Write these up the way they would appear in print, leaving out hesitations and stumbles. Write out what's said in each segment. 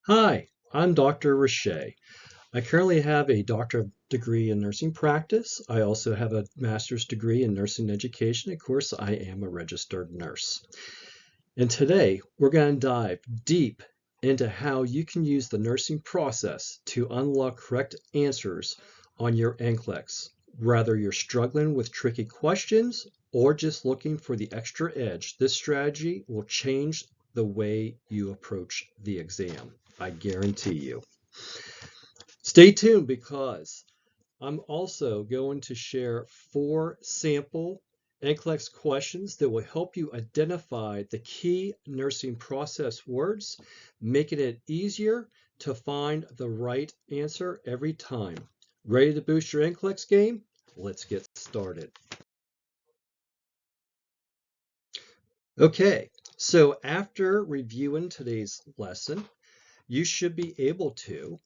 Hi, I'm Dr. Rietscha. I currently have a doctorate degree in nursing practice. I also have a master's degree in nursing education. Of course, I am a registered nurse. And today, we're going to dive deep into how you can use the nursing process to unlock correct answers on your NCLEX, whether you're struggling with tricky questions or just looking for the extra edge. This strategy will change the way you approach the exam. I guarantee you. Stay tuned because I'm also going to share 4 sample NCLEX questions that will help you identify the key nursing process words, making it easier to find the right answer every time. Ready to boost your NCLEX game? Let's get started. Okay, so after reviewing today's lesson, you should be able to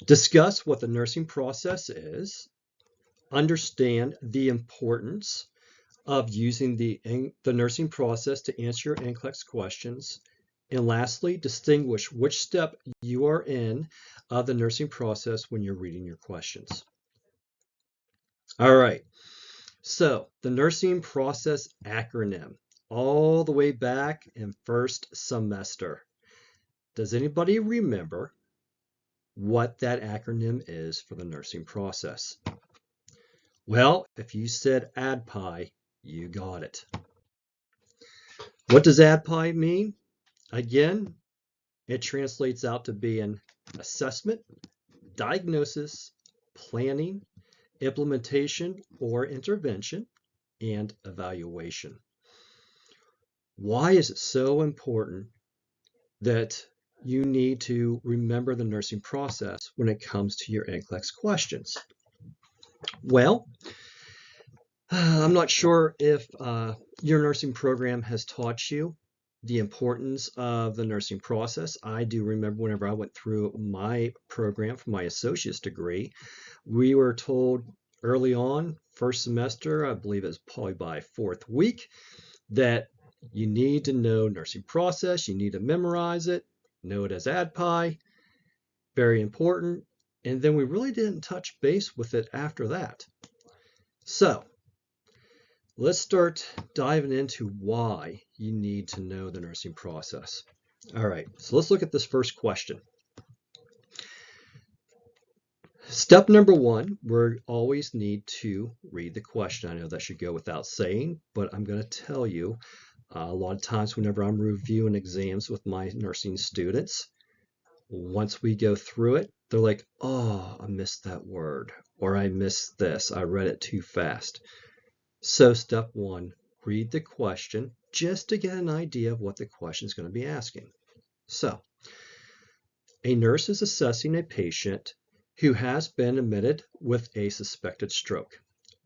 discuss what the nursing process is, understand the importance of using the nursing process to answer your NCLEX questions, and lastly, distinguish which step you are in of the nursing process when you're reading your questions. All right, so the nursing process acronym, all the way back in first semester. Does anybody remember what that acronym is for the nursing process? Well, if you said ADPI, you got it. What does ADPI mean? Again, it translates out to being assessment, diagnosis, planning, implementation or intervention, and evaluation. Why is it so important that you need to remember the nursing process when it comes to your NCLEX questions? Well, I'm not sure if your nursing program has taught you the importance of the nursing process. I do remember whenever I went through my program for my associate's degree, we were told early on, first semester, I believe it was probably by 4th week, that you need to know nursing process, you need to memorize it, know it as ADPI, very important, and then we really didn't touch base with it after that. So let's start diving into why you need to know the nursing process. All right, so let's look at this first question. Step number 1, we always need to read the question. I know that should go without saying, but I'm going to tell you a lot of times whenever I'm reviewing exams with my nursing students, once we go through it, they're like, oh, I missed that word, or I missed this, I read it too fast. So step 1, read the question just to get an idea of what the question is going to be asking. So, a nurse is assessing a patient who has been admitted with a suspected stroke.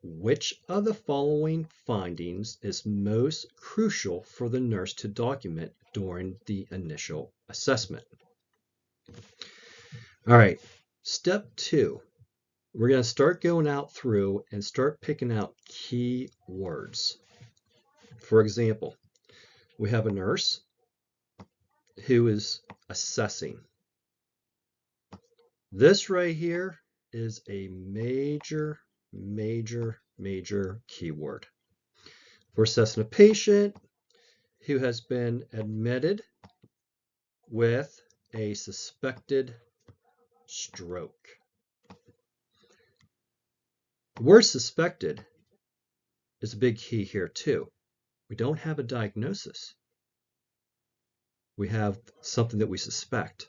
Which of the following findings is most crucial for the nurse to document during the initial assessment? All right, step 2. We're going to start going out through and start picking out key words. For example, we have a nurse who is assessing. This right here is a major keyword. We're assessing a patient who has been admitted with a suspected stroke. The word suspected is a big key here too. We don't have a diagnosis. We have something that we suspect.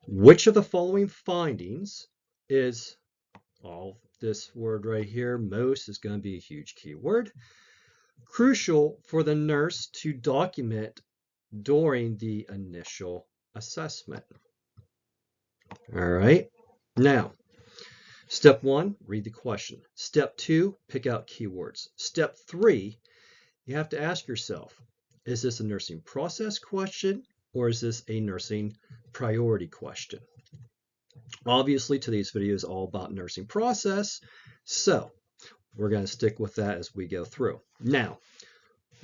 Which of the following findings is, this word right here, most is going to be a huge keyword, crucial for the nurse to document during the initial assessment? All right. Now, step 1, read the question. Step 2, pick out keywords. Step 3, you have to ask yourself, is this a nursing process question or is this a nursing priority question? Obviously, today's video is all about nursing process, so we're going to stick with that as we go through. Now,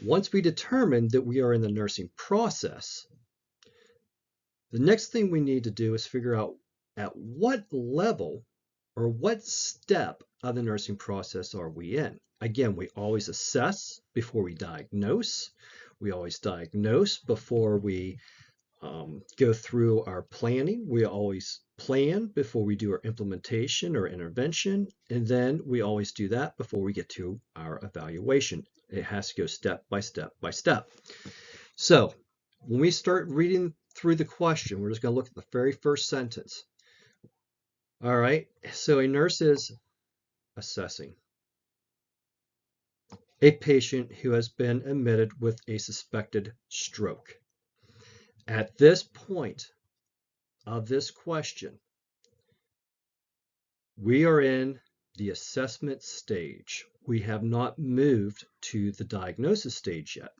Once we determine that we are in the nursing process, the next thing we need to do is figure out at what level or what step of the nursing process are we in. Again, we always assess before we diagnose. We always diagnose before we go through our planning. We always plan before we do our implementation or intervention, and then we always do that before we get to our evaluation. It has to go step by step by step. So when we start reading through the question, we're just going to look at the very first sentence. All right, so a nurse is assessing a patient who has been admitted with a suspected stroke. At this point of this question, we are in the assessment stage. We have not moved to the diagnosis stage yet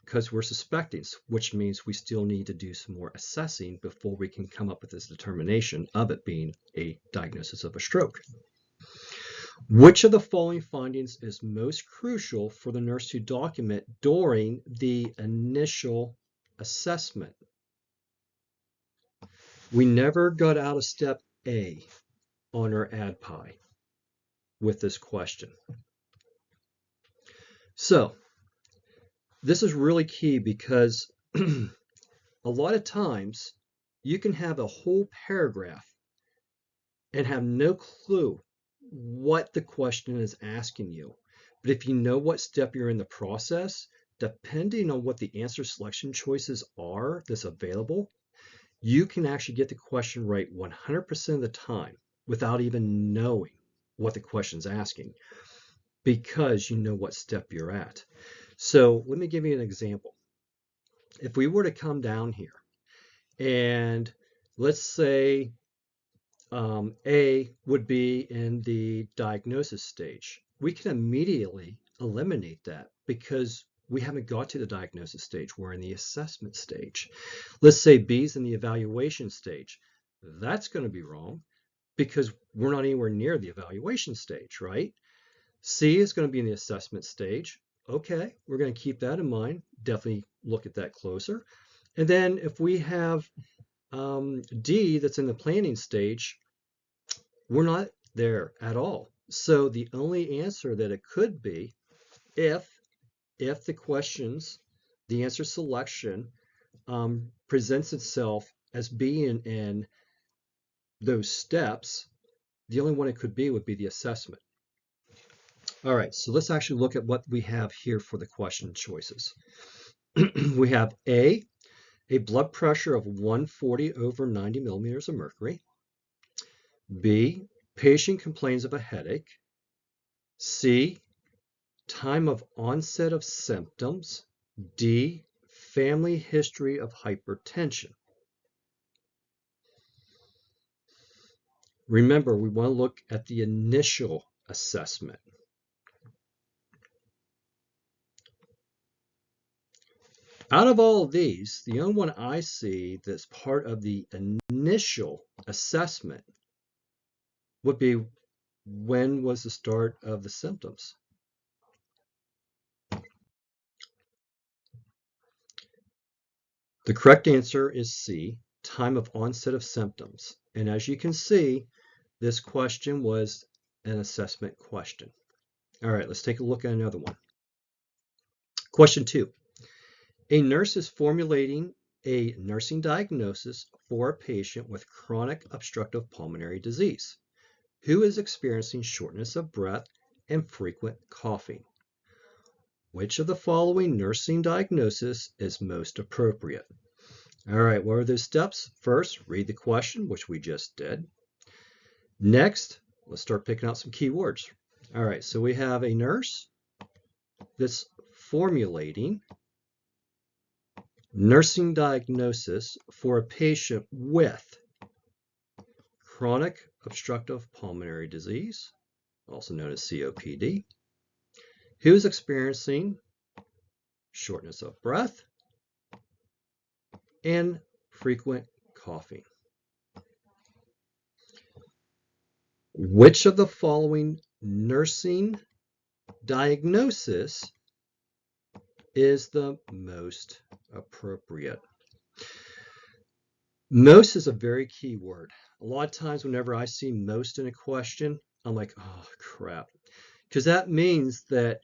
because we're suspecting, which means we still need to do some more assessing before we can come up with this determination of it being a diagnosis of a stroke. Which of the following findings is most crucial for the nurse to document during the initial assessment? We never got out of step A on our ADPI with this question. So this is really key because a lot of times you can have a whole paragraph and have no clue what the question is asking you. But if you know what step you're in the process, depending on what the answer selection choices are that's available, you can actually get the question right 100% of the time without even knowing what the question's asking because you know what step you're at. So let me give you an example. If we were to come down here and let's say A would be in the diagnosis stage, we can immediately eliminate that because we haven't got to the diagnosis stage. We're in the assessment stage. Let's say B's in the evaluation stage. That's going to be wrong because we're not anywhere near the evaluation stage, right? C is going to be in the assessment stage. Okay, we're going to keep that in mind. Definitely look at that closer. And then if we have D that's in the planning stage, we're not there at all. So the only answer that it could be if the questions, the answer selection presents itself as being in those steps, the only one it could be would be the assessment. All right, so let's actually look at what we have here for the question choices. We have A blood pressure of 140 over 90 millimeters of mercury. B, patient complains of a headache. C, time of onset of symptoms. D, family history of hypertension. Remember, we want to look at the initial assessment. Out of all of these, the only one I see that's part of the initial assessment would be when was the start of the symptoms. The correct answer is C, time of onset of symptoms. And as you can see, this question was an assessment question. All right, let's take a look at another one. Question 2. A nurse is formulating a nursing diagnosis for a patient with chronic obstructive pulmonary disease who is experiencing shortness of breath and frequent coughing. Which of the following nursing diagnosis is most appropriate? All right, what are those steps? First, read the question, which we just did. Next, let's start picking out some keywords. All right, so we have a nurse that's formulating nursing diagnosis for a patient with chronic obstructive pulmonary disease, also known as COPD, who is experiencing shortness of breath and frequent coughing. Which of the following nursing diagnosis is the most appropriate. Most is a very key word. A lot of times whenever I see most in a question, I'm like, oh crap. Because that means that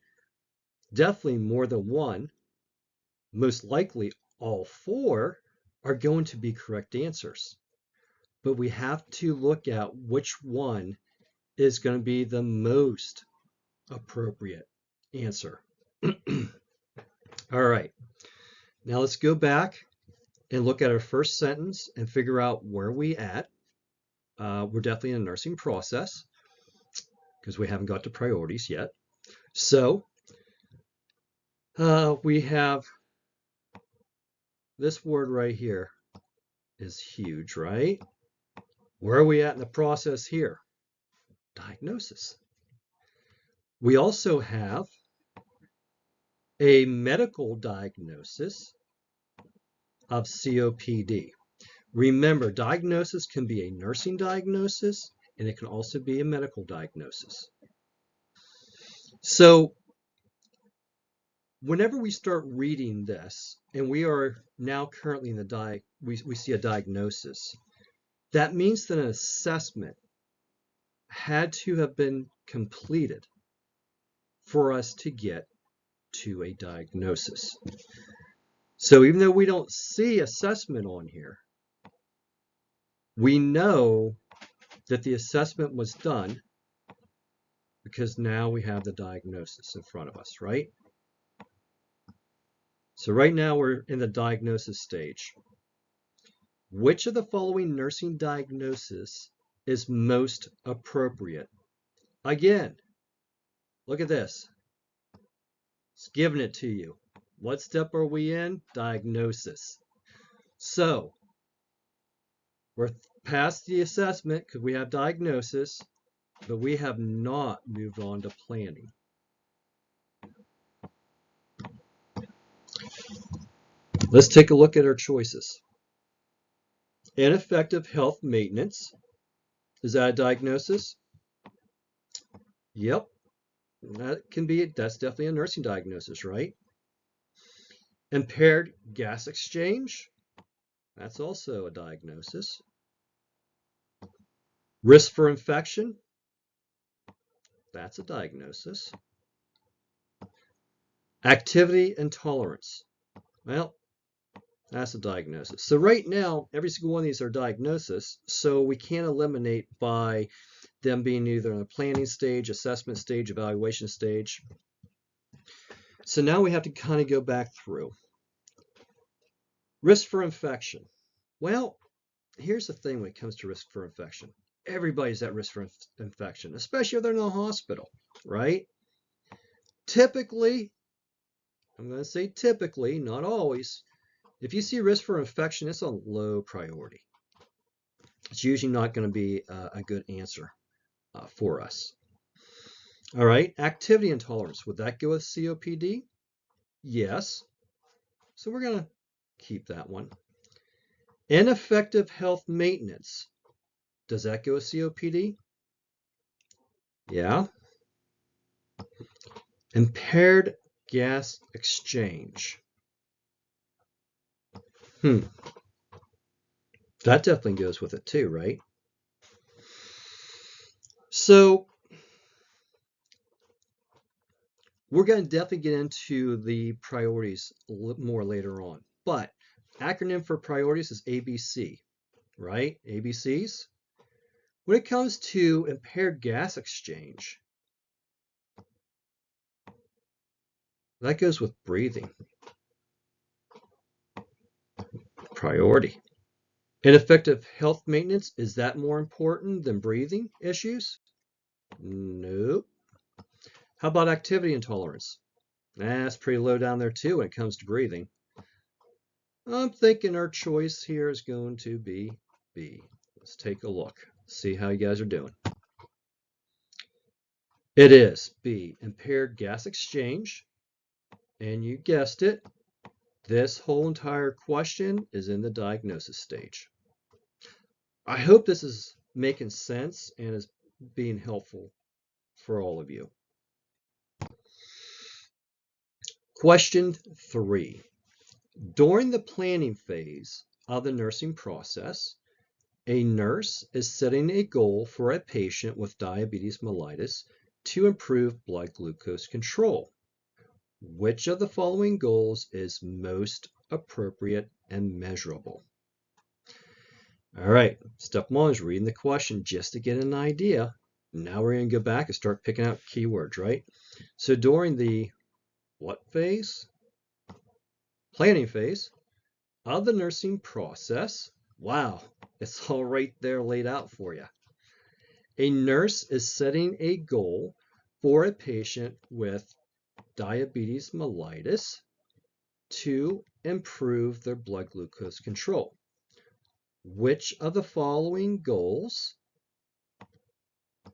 definitely more than one, most likely all four, are going to be correct answers. But we have to look at which one is going to be the most appropriate answer. All right, now let's go back and look at our first sentence and figure out where we at. We're definitely in a nursing process because we haven't got to priorities yet. So we have this word right here is huge, right? Where are we at in the process here? Diagnosis. We also have a medical diagnosis of COPD. Remember, diagnosis can be a nursing diagnosis and it can also be a medical diagnosis. So whenever we start reading this and we are now currently in the we see a diagnosis, that means that an assessment had to have been completed for us to get to a diagnosis. So even though we don't see assessment on here, we know that the assessment was done because now we have the diagnosis in front of us, right? So right now we're in the diagnosis stage. Which of the following nursing diagnosis is most appropriate? Again, look at this. It's giving it to you. What step are we in? Diagnosis. So we're past the assessment because we have diagnosis, but we have not moved on to planning. Let's take a look at our choices. Ineffective health maintenance. Is that a diagnosis? Yep. That's definitely a nursing diagnosis, right? Impaired gas exchange. That's also a diagnosis. Risk for infection. That's a diagnosis. Activity intolerance. Well, that's a diagnosis. So right now, every single one of these are diagnoses, so we can't eliminate by them being either in a planning stage, assessment stage, evaluation stage. So now we have to kind of go back through. Risk for infection. Well, here's the thing when it comes to risk for infection. Everybody's at risk for infection, especially if they're in the hospital, right? Typically, I'm going to say typically, not always, if you see risk for infection, it's a low priority. It's usually not going to be a good answer for us. All right, activity intolerance. Would that go with COPD? Yes. So we're going to keep that one. Ineffective health maintenance. Does that go with COPD? Yeah. Impaired gas exchange. That definitely goes with it too, right? So we're going to definitely get into the priorities more later on. But acronym for priorities is ABC, right? ABCs. When it comes to impaired gas exchange, that goes with breathing. Priority. Ineffective health maintenance, is that more important than breathing issues? Nope. How about activity intolerance? That's pretty low down there too when it comes to breathing. I'm thinking our choice here is going to be B. Let's take a look, see how you guys are doing. It is B, impaired gas exchange. And you guessed it, this whole entire question is in the diagnosis stage. I hope this is making sense and is being helpful for all of you. Question 3. During the planning phase of the nursing process, a nurse is setting a goal for a patient with diabetes mellitus to improve blood glucose control. Which of the following goals is most appropriate and measurable? All right, step 1 is reading the question just to get an idea. Now we're going to go back and start picking out keywords, right? So during the what phase? Planning phase of the nursing process. Wow, it's all right there laid out for you. A nurse is setting a goal for a patient with diabetes mellitus to improve their blood glucose control. Which of the following goals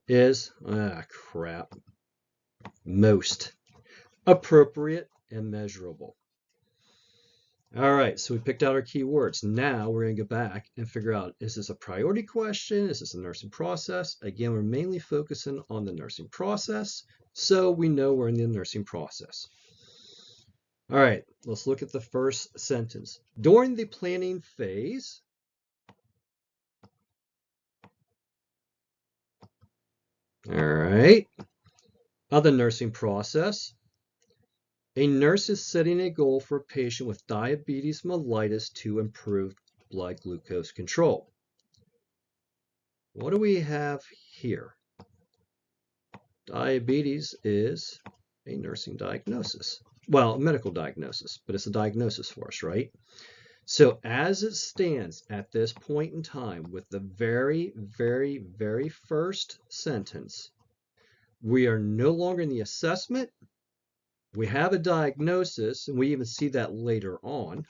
is, most appropriate and measurable? All right, so we picked out our keywords. Now we're going to go back and figure out, is this a priority question? Is this a nursing process? Again, we're mainly focusing on the nursing process, so we know we're in the nursing process. All right, let's look at the first sentence. During the planning phase, all right, of the nursing process, a nurse is setting a goal for a patient with diabetes mellitus to improve blood glucose control. What do we have here? Diabetes is a nursing diagnosis. Well, a medical diagnosis, but it's a diagnosis for us, right? So as it stands at this point in time with the very, very, very first sentence, we are no longer in the assessment. We have a diagnosis, and we even see that later on,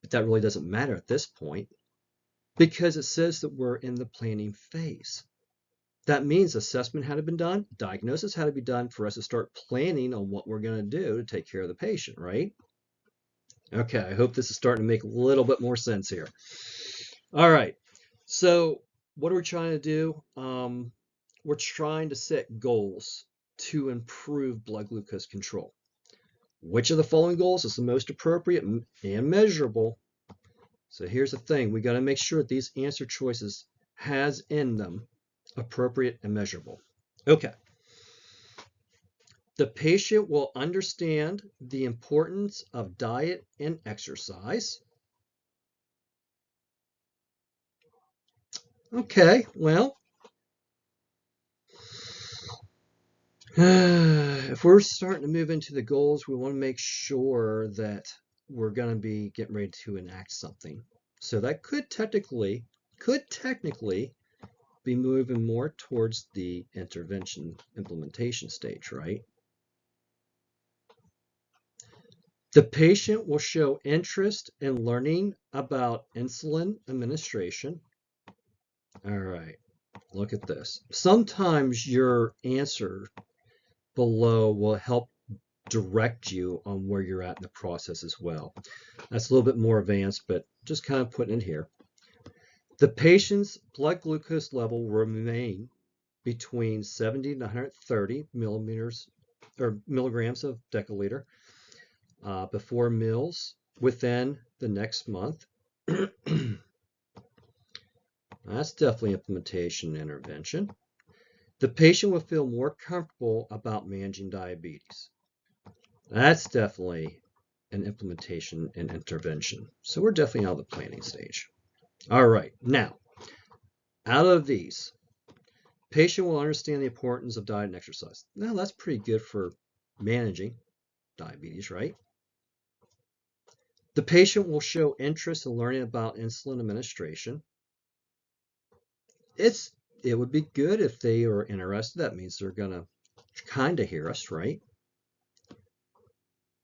but that really doesn't matter at this point because it says that we're in the planning phase. That means assessment had to be done, diagnosis had to be done for us to start planning on what we're going to do to take care of the patient, right? Okay, I hope this is starting to make a little bit more sense here. All right, so what are we trying to do? We're trying to set goals to improve blood glucose control. Which of the following goals is the most appropriate and measurable? So here's the thing, we got to make sure that these answer choices has in them appropriate and measurable. Okay. The patient will understand the importance of diet and exercise. Okay, well, if we're starting to move into the goals, we want to make sure that we're going to be getting ready to enact something. So that could technically be moving more towards the intervention implementation stage, right? The patient will show interest in learning about insulin administration. All right, look at this. Sometimes your answer below will help direct you on where you're at in the process as well. That's a little bit more advanced, but just kind of putting it here. The patient's blood glucose level will remain between 70 to 130 milligrams of deciliter before meals within the next month. That's definitely implementation and intervention. The patient will feel more comfortable about managing diabetes. That's definitely an implementation and intervention. So we're definitely out of the planning stage. All right, now, out of these, patient will understand the importance of diet and exercise. Now, that's pretty good for managing diabetes, right? The patient will show interest in learning about insulin administration. It would be good if they are interested. That means they're going to kind of hear us, right?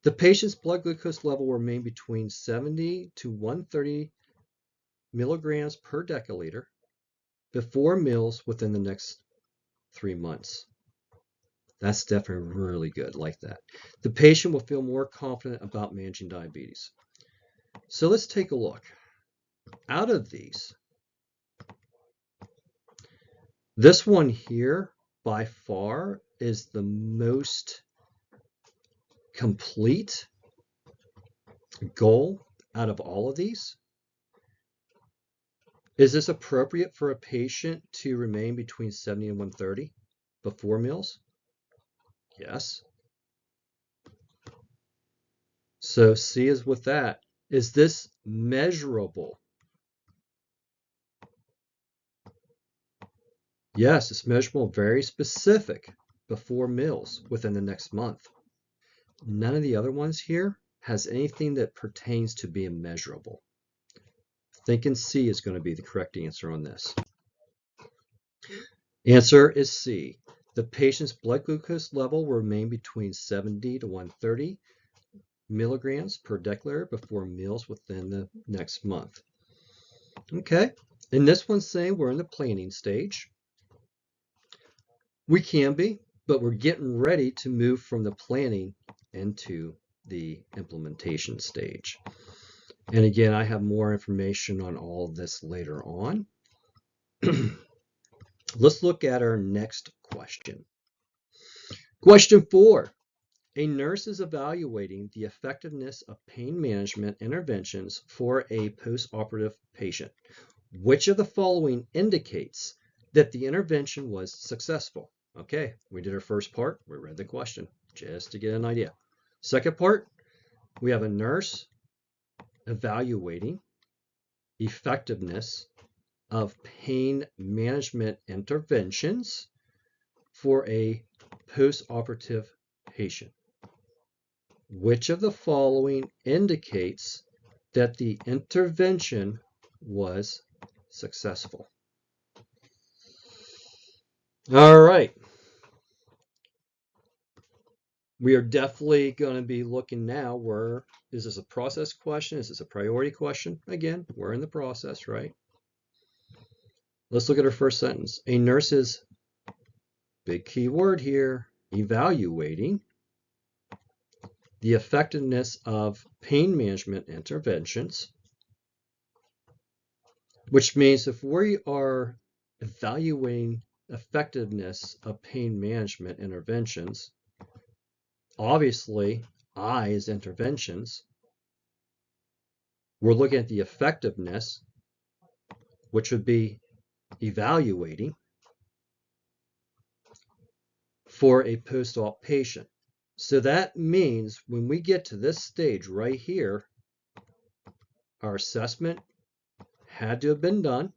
The patient's blood glucose level will remain between 70 to 130 milligrams per deciliter before meals within the next 3 months. That's definitely really good, like that. The patient will feel more confident about managing diabetes. So let's take a look. Out of these, this one here by far is the most complete goal out of all of these? Is this appropriate for a patient to remain between 70 and 130 before meals? Yes. So C is with that. Is this measurable? Yes, it's measurable, very specific before meals within the next month. None of the other ones here has anything that pertains to being measurable. Thinking C is going to be the correct answer on this. Answer is C. The patient's blood glucose level will remain between 70 to 130 milligrams per deciliter before meals within the next month. Okay, and this one's saying we're in the planning stage. We can be, but we're getting ready to move from the planning into the implementation stage. And again, I have more information on all of this later on. Let's look at our next question. Question 4. A nurse is evaluating the effectiveness of pain management interventions for a post-operative patient. Which of the following indicates that the intervention was successful? Okay, we did our first part. We read the question just to get an idea. Second part, we have a nurse evaluating effectiveness of pain management interventions for a post-operative patient. Which of the following indicates that the intervention was successful? All right. We are definitely going to be looking now where, is this a process question? Is this a priority question? Again, we're in the process, right? Let's look at our first sentence. A nurse is, big key word here, evaluating the effectiveness of pain management interventions, which means if we are evaluating effectiveness of pain management interventions, obviously I is interventions, we're looking at the effectiveness, which would be evaluating for a post-op patient. So that means when we get to this stage right here, our assessment had to have been done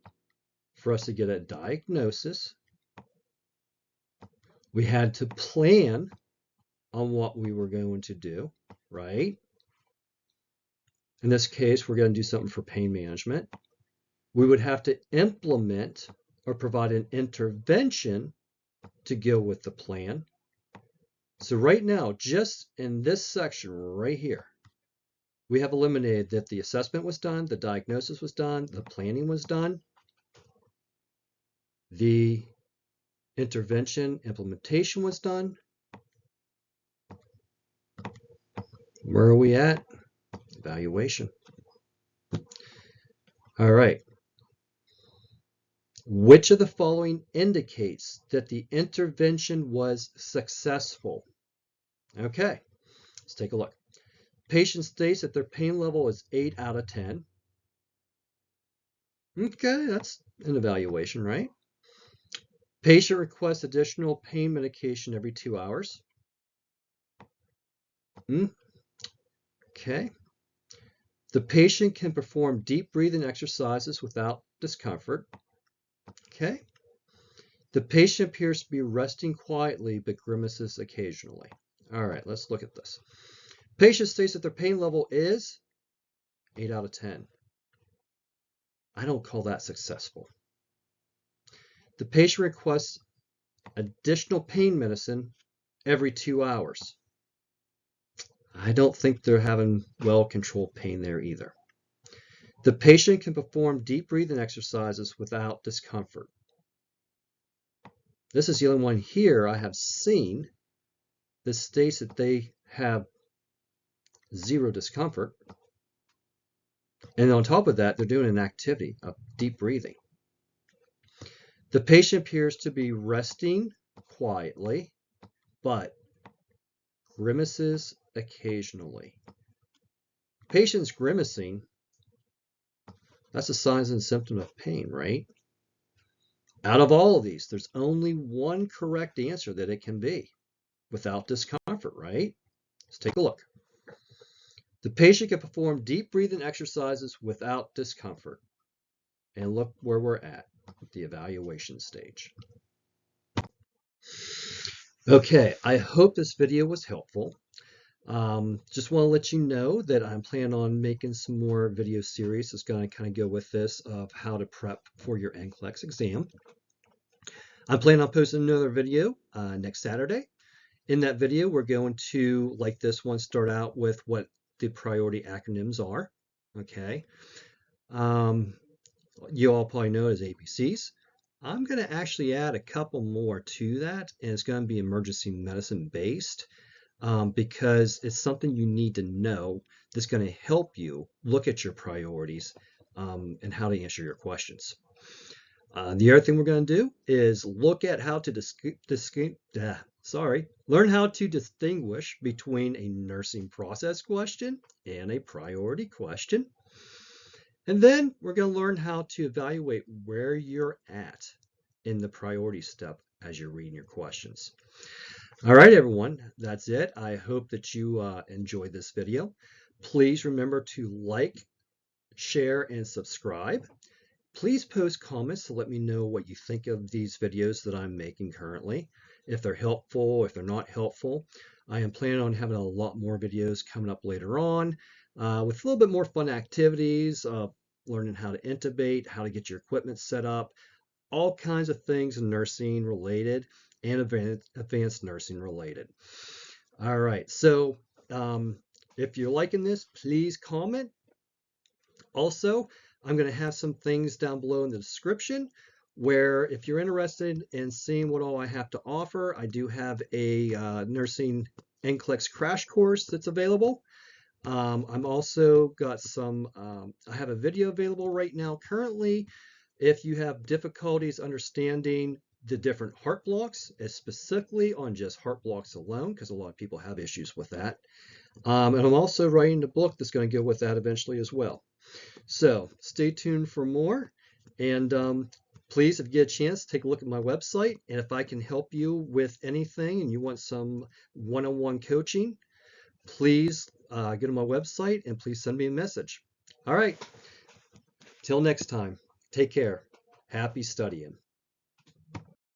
for us to get a diagnosis. We had to plan on what we were going to do, right? In this case, we're going to do something for pain management. We would have to implement or provide an intervention to go with the plan. So right now, just in this section right here, we have eliminated that the assessment was done, the diagnosis was done, the planning was done, the intervention implementation was done. Where are we at? Evaluation. All right. Which of the following indicates that the intervention was successful? Okay, let's take a look. Patient states that their pain level is 8 out of 10. Okay, that's an evaluation, right? Patient requests additional pain medication every 2 hours. Okay. The patient can perform deep breathing exercises without discomfort. Okay. The patient appears to be resting quietly but grimaces occasionally. All right, let's look at this. Patient states that their pain level is 8 out of 10. I don't call that successful. The patient requests additional pain medicine every 2 hours. I don't think they're having well-controlled pain there either. The patient can perform deep breathing exercises without discomfort. This is the only one here I have seen that states that they have 0 discomfort. And on top of that, they're doing an activity of deep breathing. The patient appears to be resting quietly, but grimaces occasionally. Patient's grimacing, that's a sign and symptom of pain, right? Out of all of these, there's only one correct answer that it can be without discomfort, right? Let's take a look. The patient can perform deep breathing exercises without discomfort. And look where we're at the evaluation stage. Okay, I hope this video was helpful. Just want to let you know that I'm planning on making some more video series that's going to kind of go with this of how to prep for your NCLEX exam. I'm planning on posting another video next Saturday. In that video, we're going to, like this one, start out with what the priority acronyms are. Okay. You all probably know it as ABCs. I'm going to actually add a couple more to that, and it's going to be emergency medicine based because it's something you need to know that's going to help you look at your priorities and how to answer your questions. The other thing we're going to do is look at how to learn how to distinguish between a nursing process question and a priority question. And then we're going to learn how to evaluate where you're at in the priority step as you're reading your questions. All right, everyone, that's it. I hope that you enjoyed this video. Please remember to like, share, and subscribe. Please post comments to let me know what you think of these videos that I'm making currently, if they're helpful, if they're not helpful. I am planning on having a lot more videos coming up later on with a little bit more fun activities, learning how to intubate, how to get your equipment set up, all kinds of things nursing related and advanced nursing related. All right, so if you're liking this, please comment. Also, I'm going to have some things down below in the description where if you're interested in seeing what all I have to offer, I do have a nursing NCLEX crash course that's available. I'm also got some, I have a video available right now currently. If you have difficulties understanding the different heart blocks, specifically on just heart blocks alone, because a lot of people have issues with that. And I'm also writing a book that's going to go with that eventually as well. So stay tuned for more. And please, if you get a chance, take a look at my website. And if I can help you with anything and you want some one-on-one coaching, please go to my website and please send me a message. All right. Till next time, take care. Happy studying.